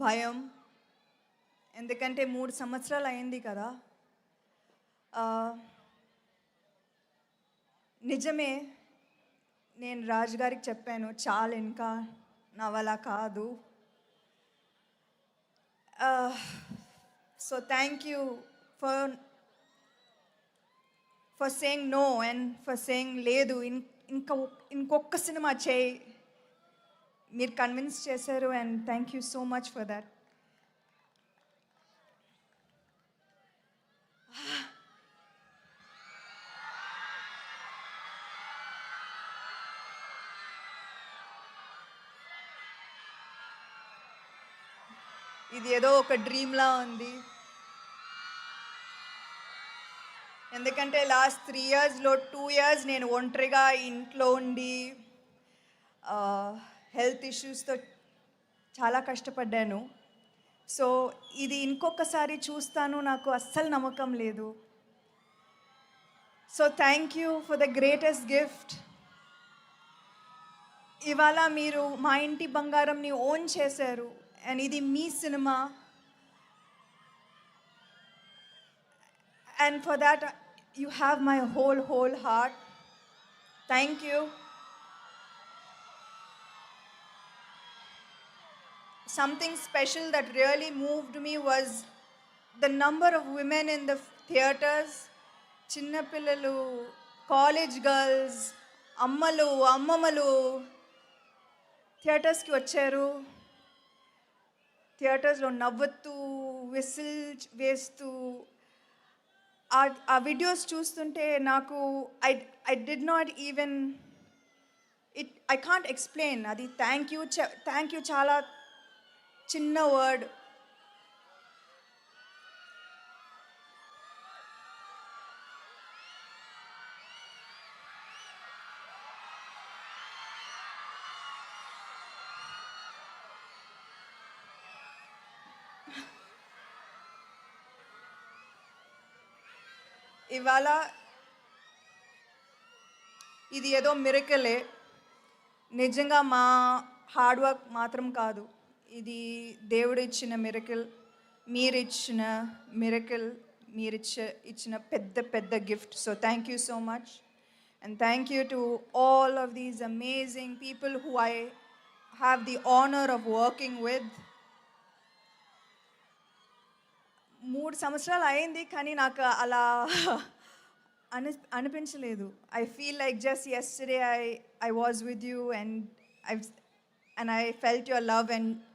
భయం. ఎందుకంటే 3 సంవత్సరాలు అయింది కదా! ఆహ్, నిజమే. నేను రాజు గారికి చెప్పాను. చాలు ఇంకా నా వల్ల కాదు. Ah, so thank you for saying no and for saying లేదు. ఇంకొక్క సినిమా చేయి. మీరు కన్విన్స్ చేశారు and thank you so much for that. ఇది ఏదో ఒక డ్రీమ్‌లా ఉంది. ఎందుకంటే లాస్ట్ 3 ఇయర్స్‌లో 2 ఇయర్స్ నేను ఒంటరిగా ఇంట్లో ఉండి హెల్త్ ఇష్యూస్‌తో చాలా కష్టపడ్డాను. సో ఇది ఇంకొకసారి చూస్తాను నాకు అస్సలు నమ్మకం లేదు. So thank you for the greatest gift. ఇవాళ మీరు మా ఇంటి బంగారంని ఓన్ చేశారు. అండ్ ఇది మీ cinema. And for that, you have my whole heart. Thank you. Something special that really moved me was the number of women in the theaters. Chinna pillalu, college girls, ammalu, ammamalu థియేటర్స్కి వచ్చారు. థియేటర్స్లో నవ్వుతూ whistle వేస్తూ ఆ videos చూస్తుంటే నాకు I did not even I can't explain. అది thank you చాలా చిన్న వర్డ్. ఇవాళ ఇది ఏదో మిరకలే. నిజంగా మా హార్డ్ వర్క్ మాత్రం కాదు. ఇది దేవుడు ఇచ్చిన మిరకల్. మీరిచ్చిన మిరకల్. ఇచ్చిన పెద్ద gift. So thank you so much. And thank you to all of these amazing people who I have the honour of working with. 3 సంవత్సరాలు అయింది కానీ నాకు అలా అనిపించలేదు. I feel like just yesterday I was with you and I felt your love and